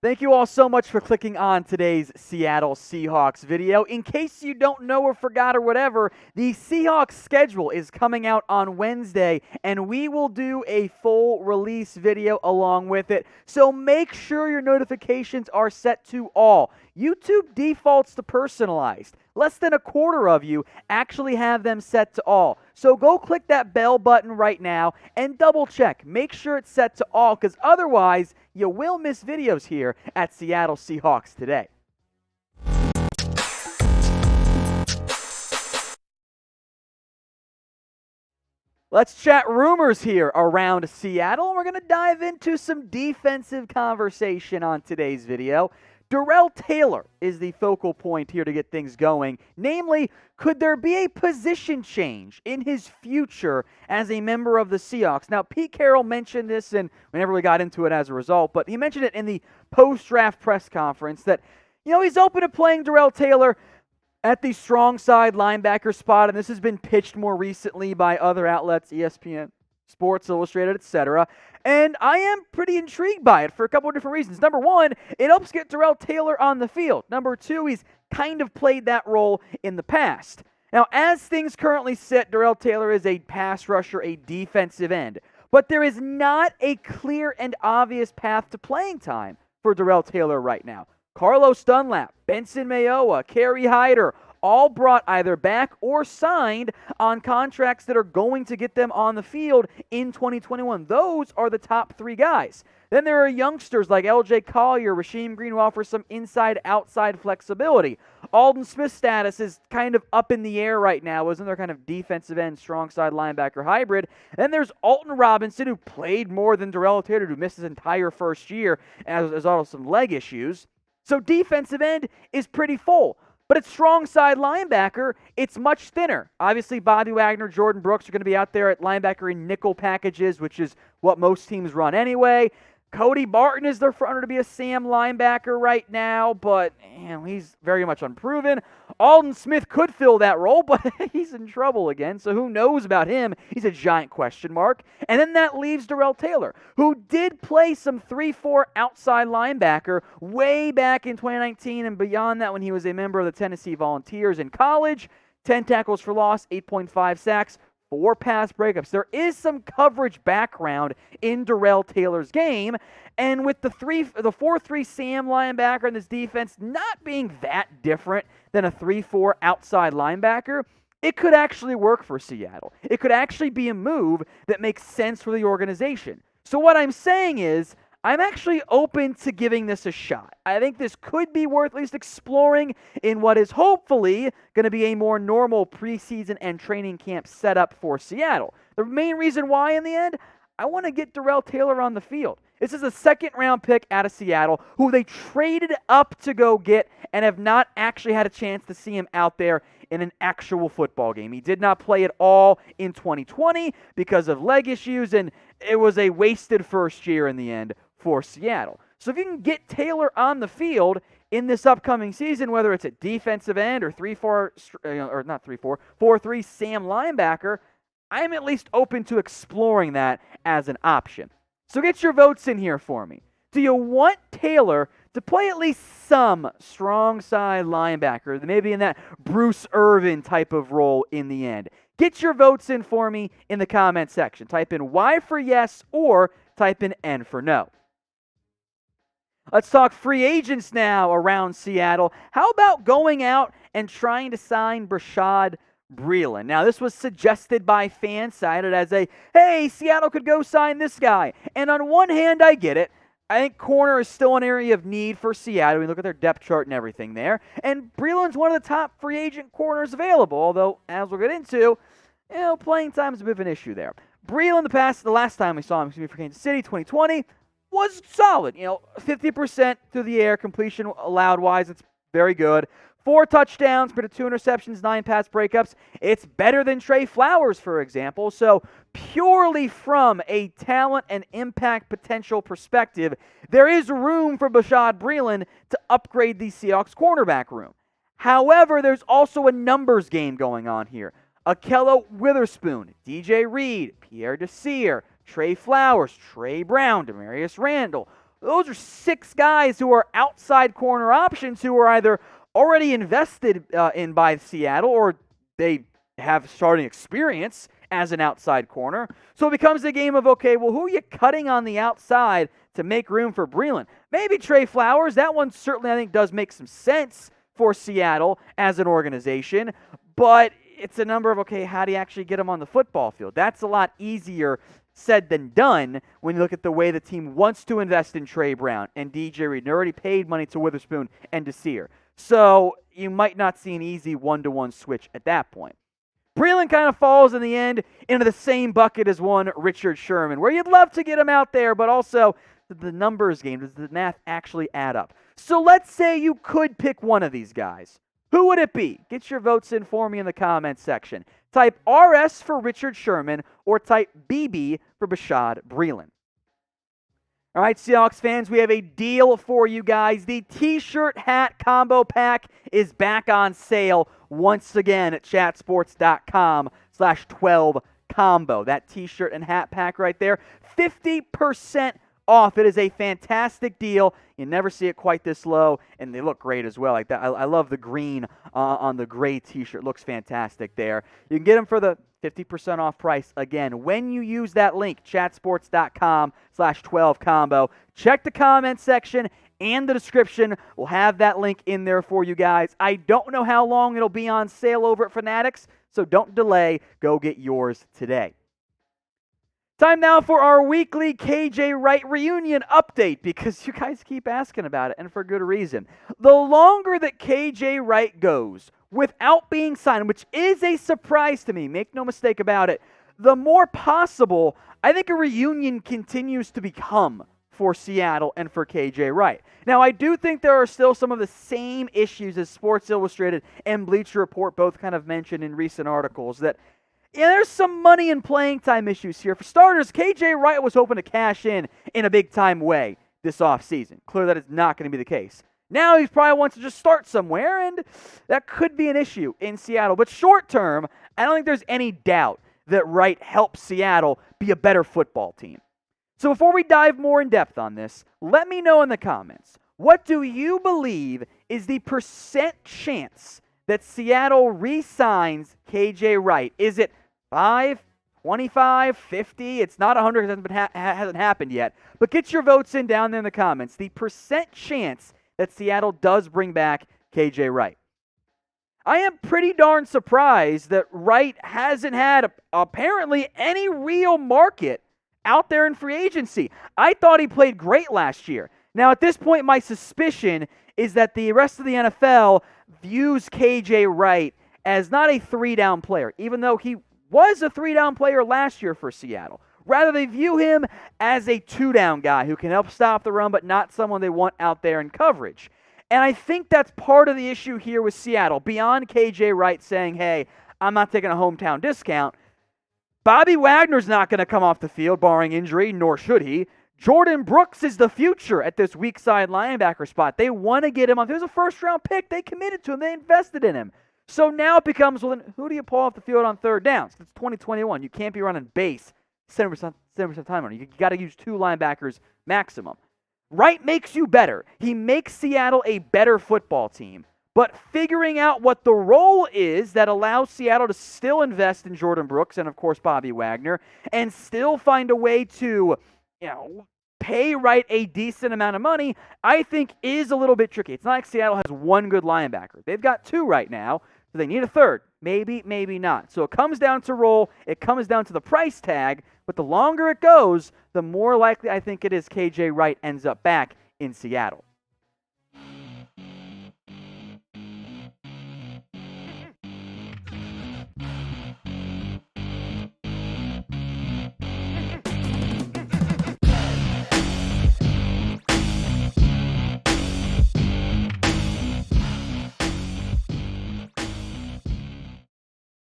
Thank you all so much for clicking on today's Seattle Seahawks video. In case you don't know or forgot or whatever, the Seahawks schedule is coming out on Wednesday, and we will do a full release video along with it. So make sure your notifications are set to all. YouTube defaults to personalized. Less than a quarter of you actually have them set to all. So go click that bell button right now and double check. Make sure it's set to all, because otherwise you will miss videos here at Seattle Seahawks Today. Let's chat rumors here around Seattle. We're going to dive into some defensive conversation on today's video. Darrell Taylor is the focal point here to get things going. Namely, could there be a position change in his future as a member of the Seahawks? Now, Pete Carroll mentioned this, and we never really got into it as a result, but he mentioned it in the post-draft press conference that, he's open to playing Darrell Taylor at the strong side linebacker spot, and this has been pitched more recently by other outlets, ESPN, Sports Illustrated, etc. And I am pretty intrigued by it for a couple of different reasons. Number one, it helps get Darrell Taylor on the field. Number two, he's kind of played that role in the past. Now, as things currently sit, Darrell Taylor is a pass rusher, a defensive end. But there is not a clear and obvious path to playing time for Darrell Taylor right now. Carlos Dunlap, Benson Mayowa, Kerry Hyder, all brought either back or signed on contracts that are going to get them on the field in 2021. Those are the top three guys. Then there are youngsters like L.J. Collier, Rasheem Green, who offer some inside-outside flexibility. Aldon Smith's status is kind of up in the air right now as another kind of defensive end, strong side linebacker hybrid. Then there's Alton Robinson, who played more than Darrell Taylor, who missed his entire first year as also some leg issues. So defensive end is pretty full. But at strong side linebacker, it's much thinner. Obviously, Bobby Wagner, Jordan Brooks are going to be out there at linebacker in nickel packages, which is what most teams run anyway. Cody Barton is their fronter to be a Sam linebacker right now, but he's very much unproven. Aldon Smith could fill that role, but he's in trouble again, so who knows about him? He's a giant question mark. And then that leaves Darrell Taylor, who did play some 3-4 outside linebacker way back in 2019 and beyond that when he was a member of the Tennessee Volunteers in college. 10 tackles for loss, 8.5 sacks. 4 pass breakups. There is some coverage background in Darrell Taylor's game, and with the 4-3 Sam linebacker in this defense not being that different than a 3-4 outside linebacker, it could actually work for Seattle. It could actually be a move that makes sense for the organization. So what I'm saying is, I'm actually open to giving this a shot. I think this could be worth at least exploring in what is hopefully going to be a more normal preseason and training camp setup for Seattle. The main reason why in the end, I want to get Darrell Taylor on the field. This is a second-round pick out of Seattle who they traded up to go get and have not actually had a chance to see him out there in an actual football game. He did not play at all in 2020 because of leg issues, and it was a wasted first year in the end for Seattle. So if you can get Taylor on the field in this upcoming season, whether it's a defensive end or 4-3 Sam linebacker, I'm at least open to exploring that as an option. So get your votes in here for me. Do you want Taylor to play at least some strong side linebacker, maybe in that Bruce Irvin type of role in the end? Get your votes in for me in the comment section. Type in Y for yes or type in N for no. Let's talk free agents now around Seattle. How about going out and trying to sign Bashaud Breeland? Now, this was suggested by fans, cited as hey, Seattle could go sign this guy. And on one hand, I get it. I think corner is still an area of need for Seattle. We look at their depth chart and everything there. And Breeland's one of the top free agent corners available, although, as we'll get into, playing time is a bit of an issue there. Breeland, the last time we saw him for Kansas City, 2020, was solid. 50% through the air, completion allowed-wise, it's very good. 4 touchdowns, but 2 interceptions, 9 pass breakups. It's better than Trey Flowers, for example. So purely from a talent and impact potential perspective, there is room for Bashaud Breeland to upgrade the Seahawks cornerback room. However, there's also a numbers game going on here. Akello Witherspoon, DJ Reed, Pierre Desir, Trey Flowers, Trey Brown, Demarius Randall. those are 6 guys who are outside corner options who are either already invested in by Seattle or they have starting experience as an outside corner. So it becomes a game of, okay, well, who are you cutting on the outside to make room for Breeland? Maybe Trey Flowers. That one certainly, I think, does make some sense for Seattle as an organization. But it's a number of, okay, how do you actually get him on the football field? That's a lot easier said than done when you look at the way the team wants to invest in Trey Brown and DJ Reed. They already paid money to Witherspoon and Desir. So you might not see an easy one-to-one switch at that point. Breeland kind of falls in the end into the same bucket as one Richard Sherman, where you'd love to get him out there, but also the numbers game. Does the math actually add up? So let's say you could pick one of these guys. Who would it be? Get your votes in for me in the comments section. Type RS for Richard Sherman or type BB for Bashaud Breeland. All right, Seahawks fans, we have a deal for you guys. The T-shirt hat combo pack is back on sale once again at chatsports.com/12combo. That T-shirt and hat pack right there, 50% off. It is a fantastic deal. You never see it quite this low, and they look great as well. Like that, I love the green on the gray T-shirt. Looks fantastic there. You can get them for the 50% off price again when you use that link, chatsports.com/12combo. Check the comment section and the description. We'll have that link in there for you guys. I don't know how long it'll be on sale over at Fanatics, so don't delay. Go get yours today. Time now for our weekly KJ Wright reunion update, because you guys keep asking about it, and for good reason. The longer that KJ Wright goes without being signed, which is a surprise to me, make no mistake about it, the more possible I think a reunion continues to become for Seattle and for KJ Wright. Now, I do think there are still some of the same issues as Sports Illustrated and Bleacher Report both kind of mentioned in recent articles, that there's some money and playing time issues here. For starters, KJ Wright was hoping to cash in a big-time way this offseason. Clear that is not going to be the case. Now he probably wants to just start somewhere, and that could be an issue in Seattle. But short-term, I don't think there's any doubt that Wright helps Seattle be a better football team. So before we dive more in depth on this, let me know in the comments, what do you believe is the percent chance that Seattle re-signs KJ Wright? Is it 5, 25, 50? It's not 100 because it hasn't happened yet. But get your votes in down there in the comments. The percent chance that Seattle does bring back KJ Wright. I am pretty darn surprised that Wright hasn't had apparently any real market out there in free agency. I thought he played great last year. Now, at this point, my suspicion is that the rest of the NFL views KJ Wright as not a 3-down player, even though he was a 3-down player last year for Seattle. Rather, they view him as a 2-down guy who can help stop the run, but not someone they want out there in coverage. And I think that's part of the issue here with Seattle. Beyond KJ Wright saying, hey, I'm not taking a hometown discount, Bobby Wagner's not going to come off the field, barring injury, nor should he. Jordan Brooks is the future at this weak side linebacker spot. They want to get him on. If it was a first-round pick, they committed to him. They invested in him. So now it becomes, well, then who do you pull off the field on third downs? It's 2021. You can't be running base 70% of the time. You got to use 2 linebackers maximum. Wright makes you better. He makes Seattle a better football team. But figuring out what the role is that allows Seattle to still invest in Jordan Brooks and, of course, Bobby Wagner, and still find a way to, pay Wright a decent amount of money, I think is a little bit tricky. It's not like Seattle has one good linebacker. They've got 2 right now, so they need a third. Maybe, maybe not. So it comes down to role. It comes down to the price tag. But the longer it goes, the more likely I think it is KJ Wright ends up back in Seattle.